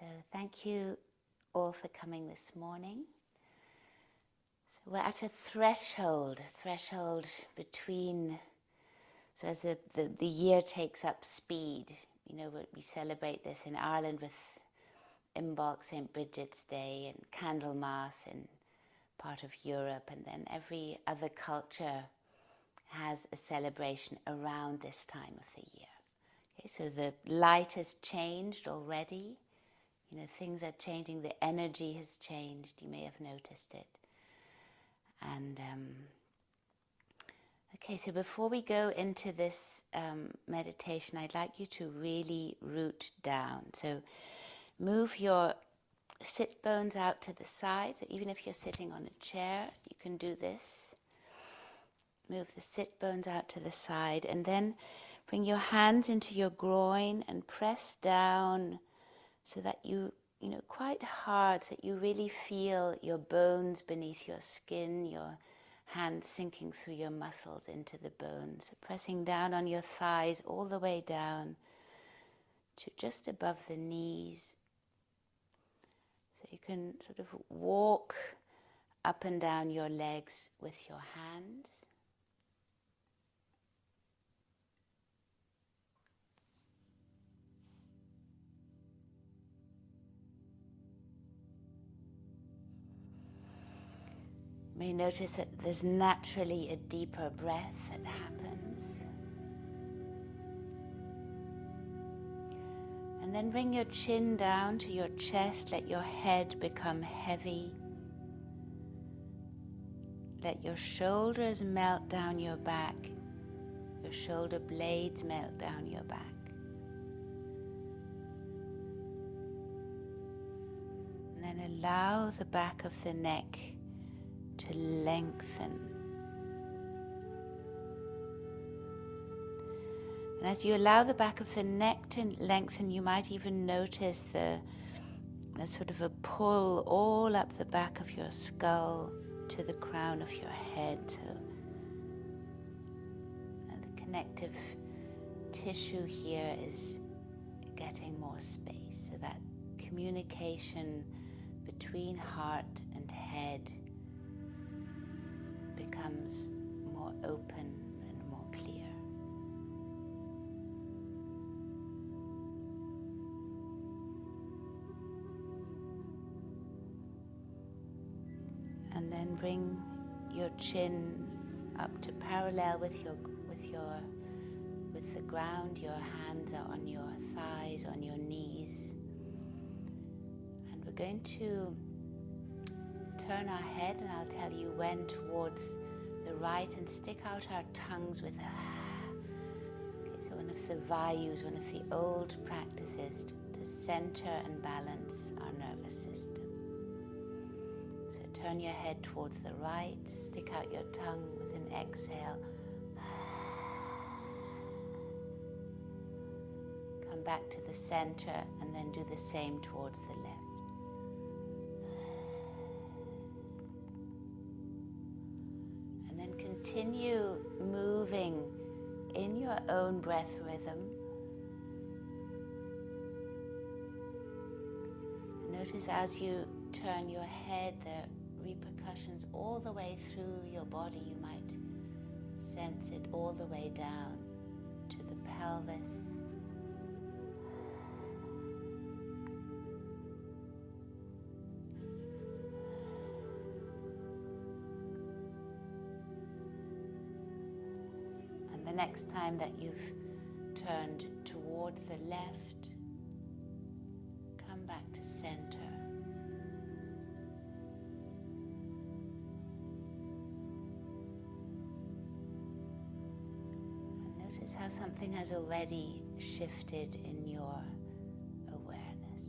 So thank you all for coming this morning. So we're at a threshold between, so as the year takes up speed, you know, we celebrate this in Ireland with Imbolc, St. Bridget's Day, and Candlemas in part of Europe, and then every other culture has a celebration around this time of the year. Okay, so the light has changed already. You know, things are changing, the energy has changed, you may have noticed it. And okay, so before we go into this meditation, I'd like you to really root down. So move your sit bones out to the side. So even if you're sitting on a chair, you can do this. Move the sit bones out to the side, and then bring your hands into your groin and press down so that you know, quite hard, so that you really feel your bones beneath your skin, your hands sinking through your muscles into the bones, pressing down on your thighs all the way down to just above the knees. So you can sort of walk up and down your legs with your hands. You may notice that there's naturally a deeper breath that happens. And then bring your chin down to your chest, let your head become heavy. Let your shoulders melt down your back, your shoulder blades melt down your back. And then allow the back of the neck to lengthen. And as you allow the back of the neck to lengthen, you might even notice there's sort of a pull all up the back of your skull to the crown of your head. So the connective tissue here is getting more space, so that communication between heart and head becomes more open and more clear. And then bring your chin up to parallel with the ground. Your hands are on your thighs, on your knees. And we're going to turn our head, and I'll tell you when, towards the right, and stick out our tongues with okay, so one of the vayus, one of the old practices to center and balance our nervous system. So turn your head towards the right, stick out your tongue with an exhale. Come back to the center and then do the same towards the left. And then continue moving in your own breath rhythm. Notice as you turn your head, the repercussions all the way through your body. You might sense it all the way down to the pelvis. And the next time that you've turned towards the left, come back to center. Notice how something has already shifted in your awareness.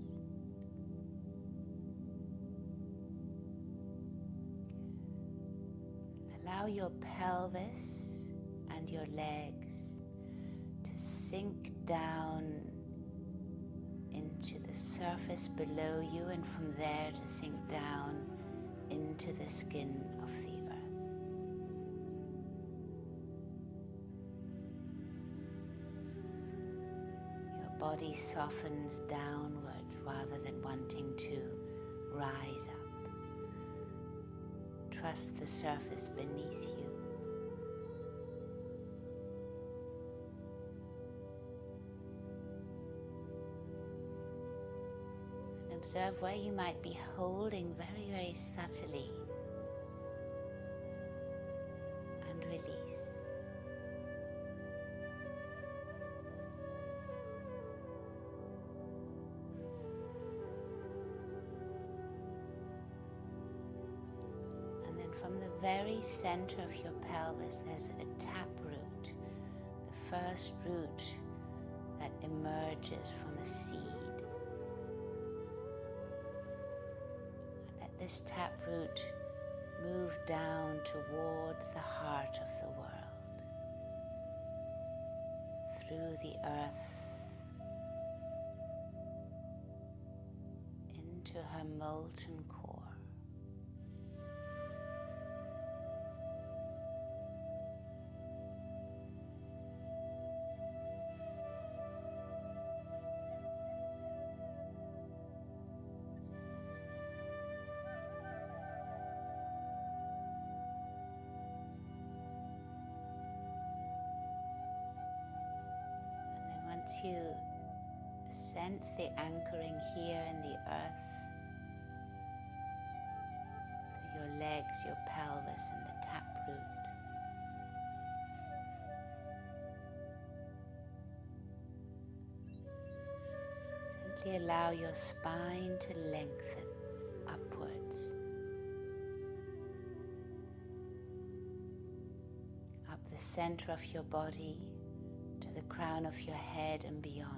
Allow your pelvis and your legs to sink down into the surface below you, and from there to sink down into the skin of the earth. Your body softens downward upwards rather than wanting to rise up. Trust the surface beneath you. And observe where you might be holding very, very subtly, and release. From the very center of your pelvis, there's a taproot, the first root that emerges from a seed. And let this taproot move down towards the heart of the world, through the earth, into her molten core. Once you sense the anchoring here in the earth, through your legs, your pelvis, and the taproot, gently allow your spine to lengthen upwards, up the center of your body, to the crown of your head and beyond.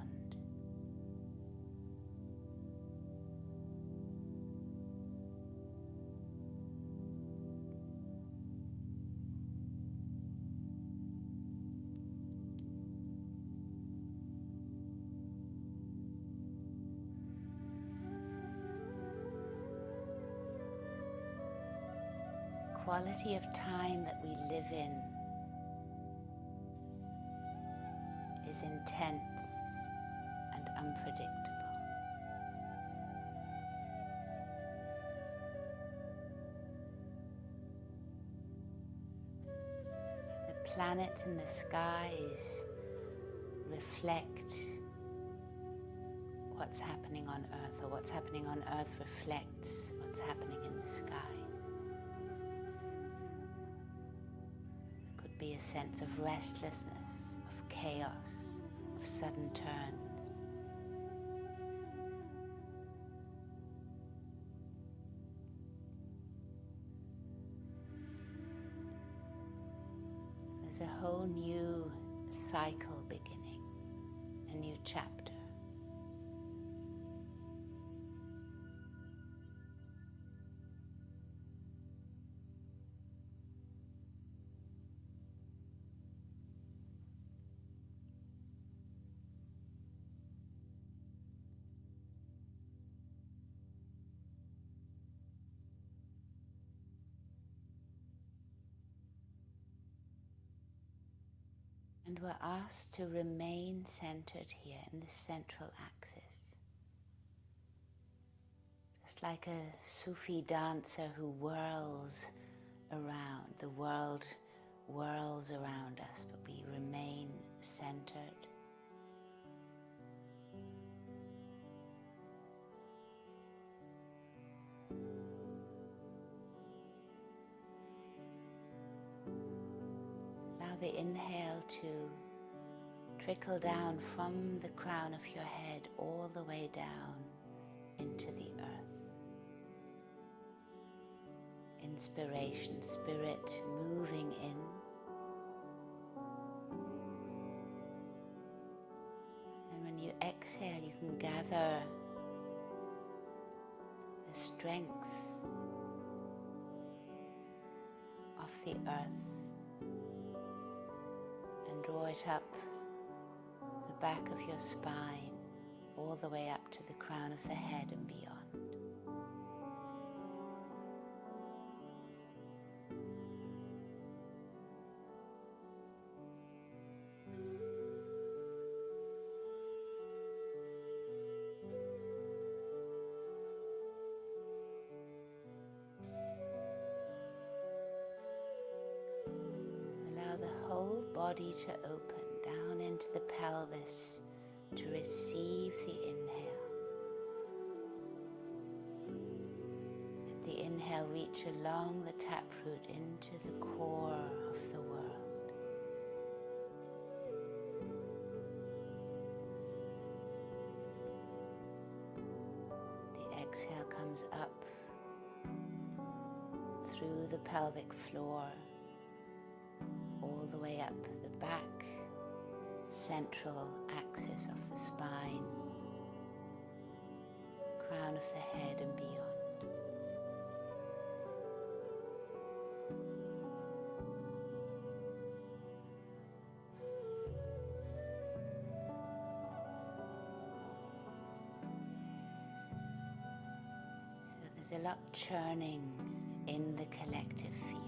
The quality of time that we live in is intense and unpredictable. The planets in the skies reflect what's happening on Earth, or what's happening on Earth reflects what's happening in the sky. There could be a sense of restlessness, of chaos, of sudden turns. There's a whole new cycle beginning, a new chapter. And we're asked to remain centered here in the central axis. Just like a Sufi dancer who whirls around, the world whirls around us, but we remain centered. Allow the inhale to trickle down from the crown of your head all the way down into the earth. Inspiration, spirit moving in. And when you exhale, you can gather the strength of the earth and draw it up the back of your spine, all the way up to the crown of the head and beyond. body to open down into the pelvis to receive the inhale. Let the inhale reach along the taproot into the core of the world. The exhale comes up through the pelvic floor, all the way up the back, central axis of the spine, crown of the head and beyond. So there's a lot churning in the collective field.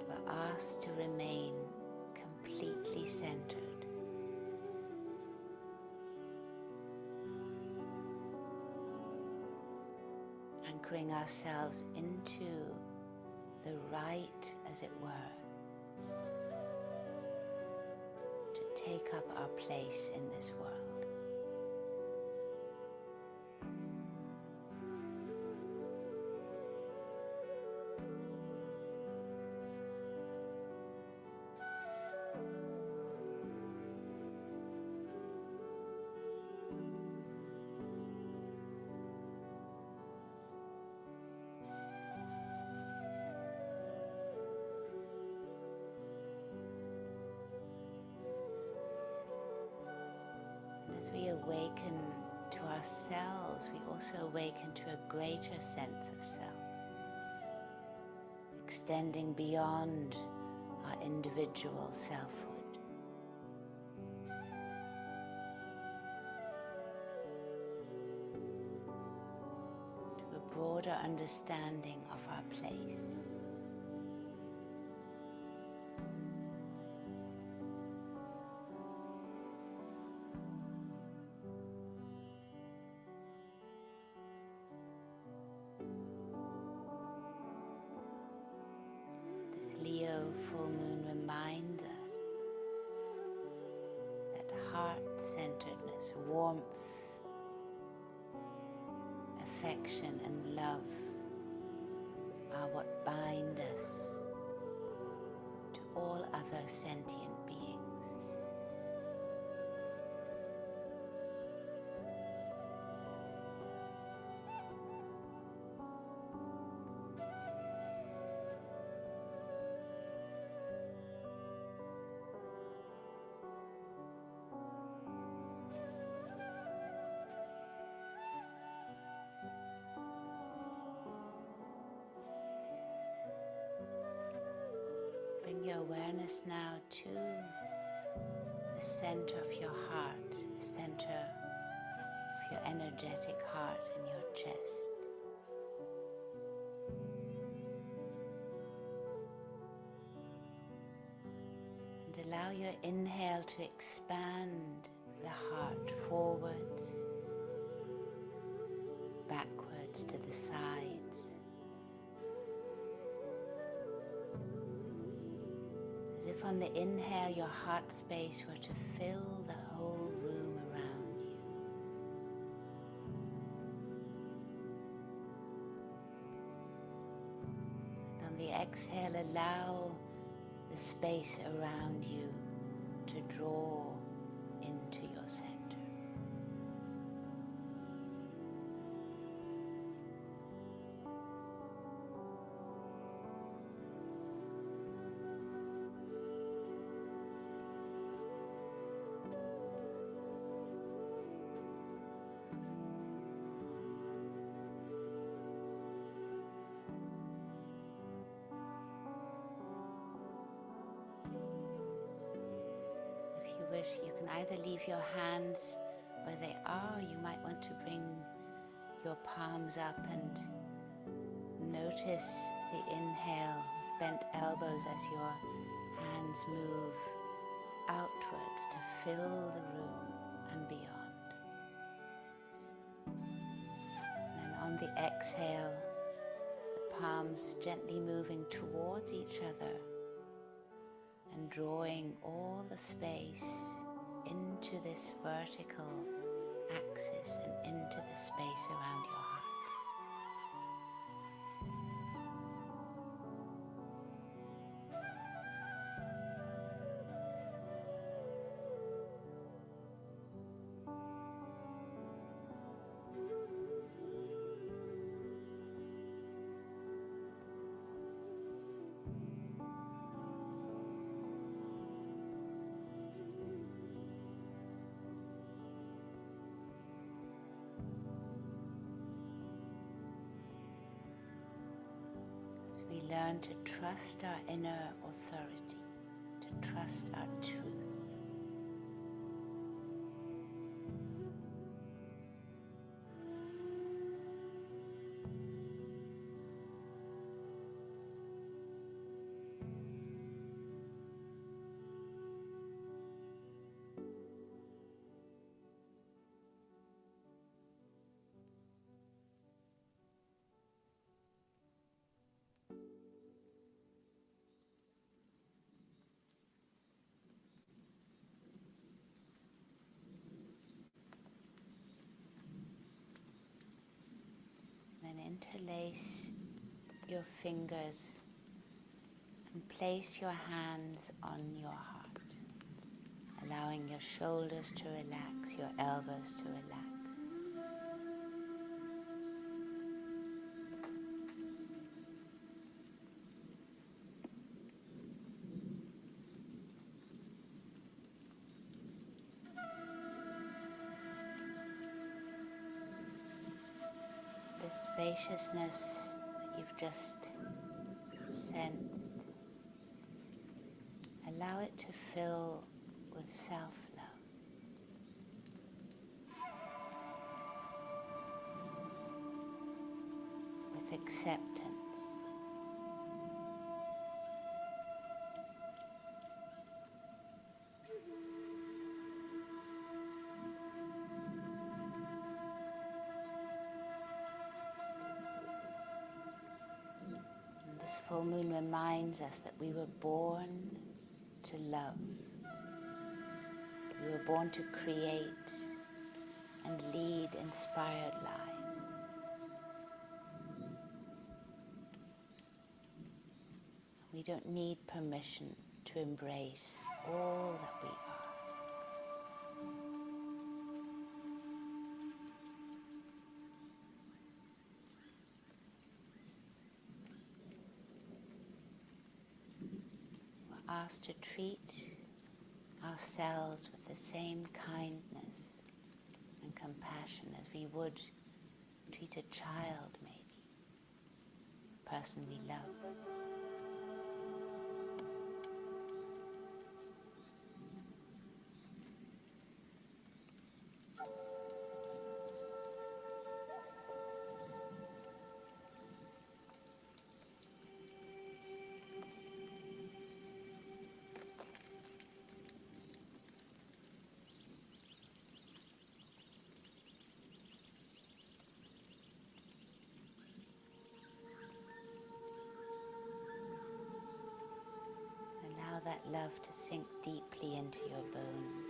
We're asked to remain completely centered. Anchoring ourselves into the right, as it were, to take up our place in this world. As we awaken to ourselves, we also awaken to a greater sense of self, extending beyond our individual selfhood. To a broader understanding of our place. Leo full moon reminds us that heart-centeredness, warmth, affection and love are what bind us to all other sentient beings. Bring your awareness now to the center of your heart, the center of your energetic heart in your chest. And allow your inhale to expand the heart forwards, backwards to the sides. As if on the inhale your heart space were to fill the whole room around you. And on the exhale, allow the space around you to draw into your center. Wish, you can either leave your hands where they are, or you might want to bring your palms up and notice the inhale with bent elbows as your hands move outwards to fill the room and beyond. the exhale, the palms gently moving towards each other and drawing all the space into this vertical axis and into the space around your heart. We learn to trust our inner authority, to trust our truth. Then interlace your fingers and place your hands on your heart, allowing your shoulders to relax, your elbows to relax. The spaciousness that you've just sensed, allow it to fill with self-love, with acceptance. And this full moon reminds us that we were born to love. We were born to create and lead inspired lives. We don't need permission to embrace all that we are. We're asked to treat ourselves with the same kindness and compassion as we would treat a child, maybe, a person we love. Allow that love to sink deeply into your bones.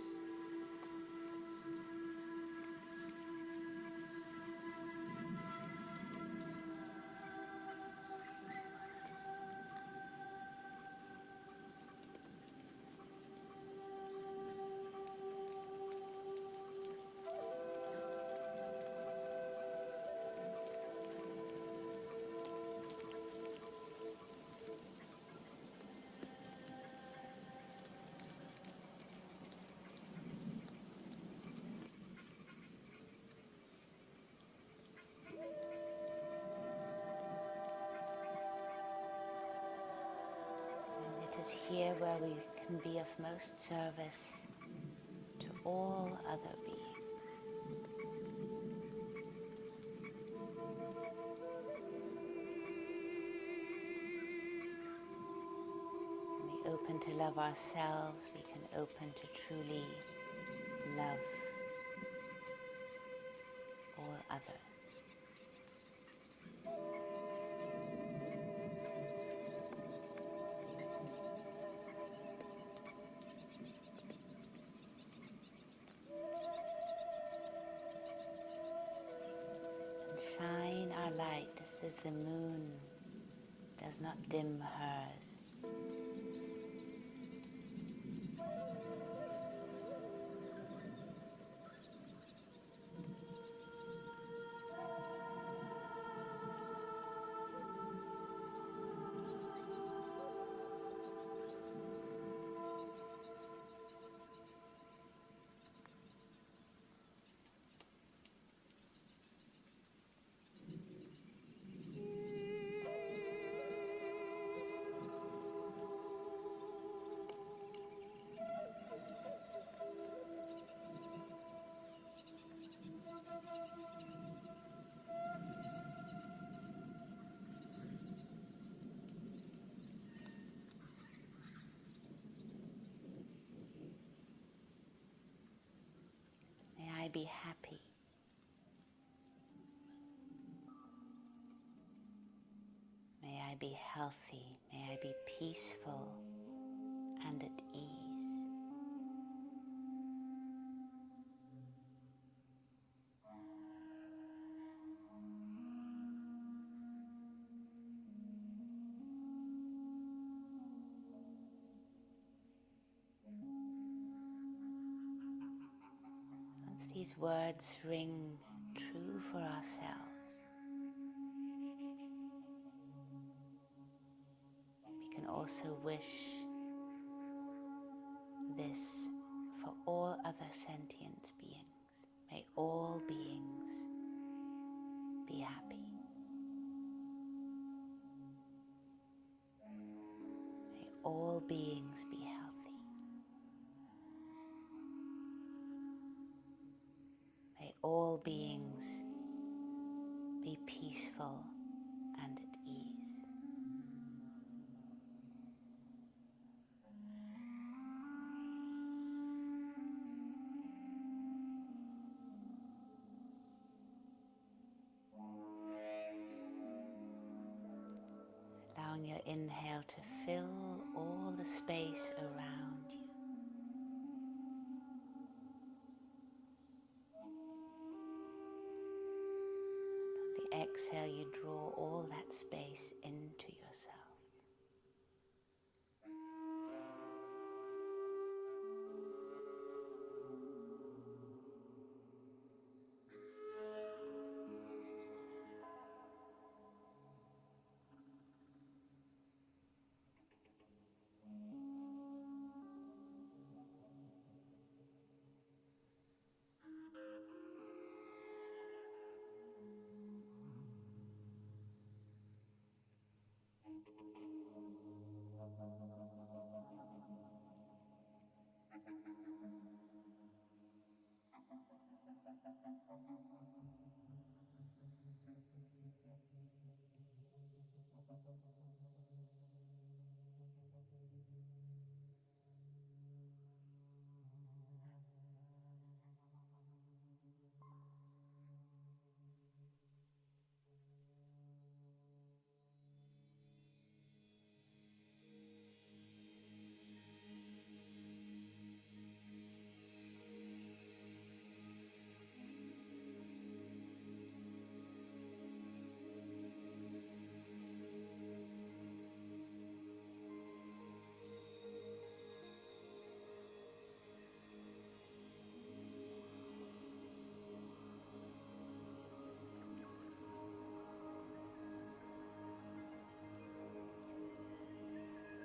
And it is here where we can be of most service to all other beings. When we open to love ourselves, we can open to truly love all others. just as the moon does not dim hers. May I be happy. May I be healthy. May I be peaceful and at ease. Once these words ring true for ourselves, we can also wish this for all other sentient beings. May all beings be happy. May all beings be healthy. May all beings be peaceful and at ease. Allowing your inhale to fill all the space around you. On the exhale, you draw all that space into yourself.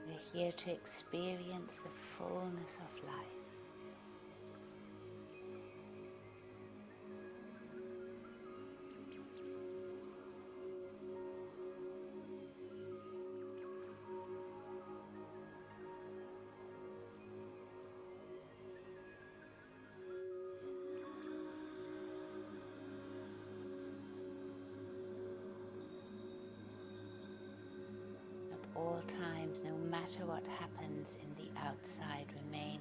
We're here to experience the fullness of life. At all times, no matter what happens in the outside, remain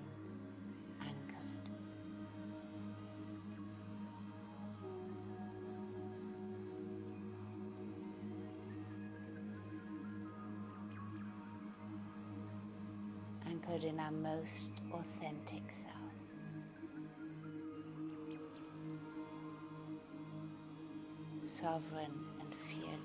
anchored. Anchored in our most authentic self. Sovereign and fearless.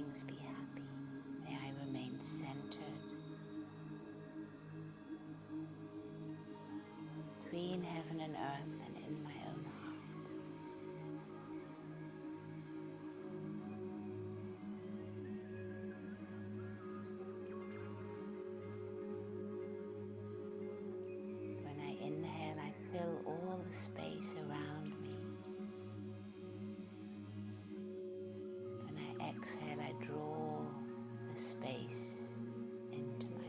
beings be happy. May I remain centered between heaven and earth and in my own heart. When I inhale, I fill all the space around me. When I exhale, I draw the space into myself.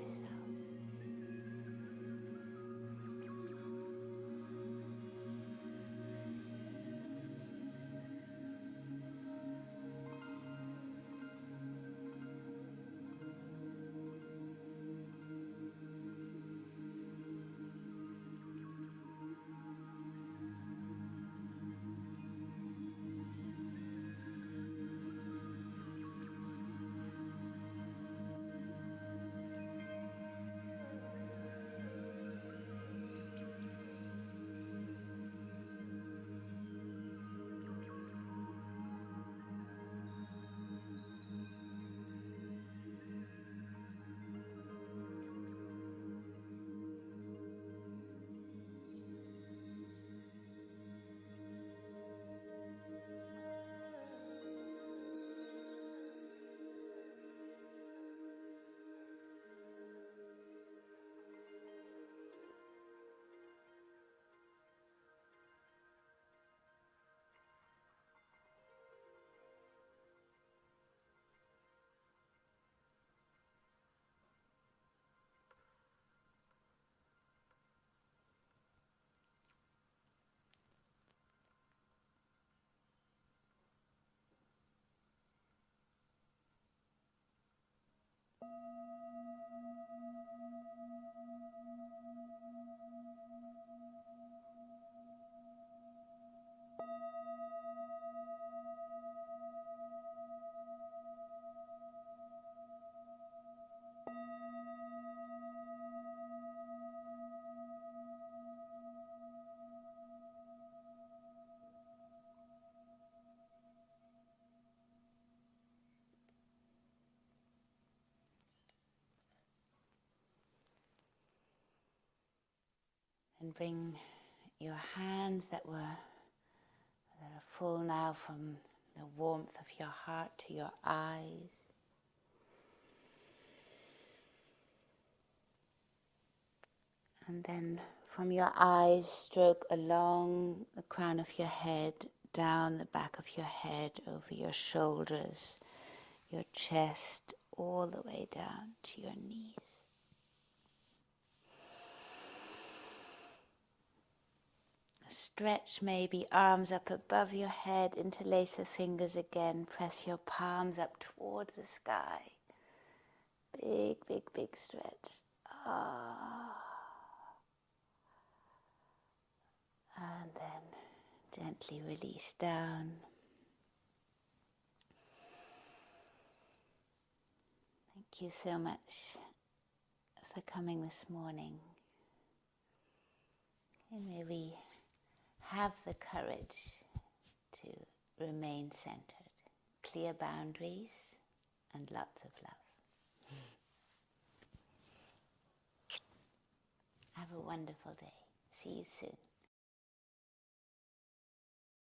And bring your hands that are full now from the warmth of your heart to your eyes. And then from your eyes, stroke along the crown of your head, down the back of your head, over your shoulders, your chest, all the way down to your knees. Stretch maybe arms up above your head, interlace the fingers again, press your palms up towards the sky. Big, big, big stretch. And then gently release down. Thank you so much for coming this morning. And may we have the courage to remain centered, clear boundaries, and lots of love. Have a wonderful day. See you soon.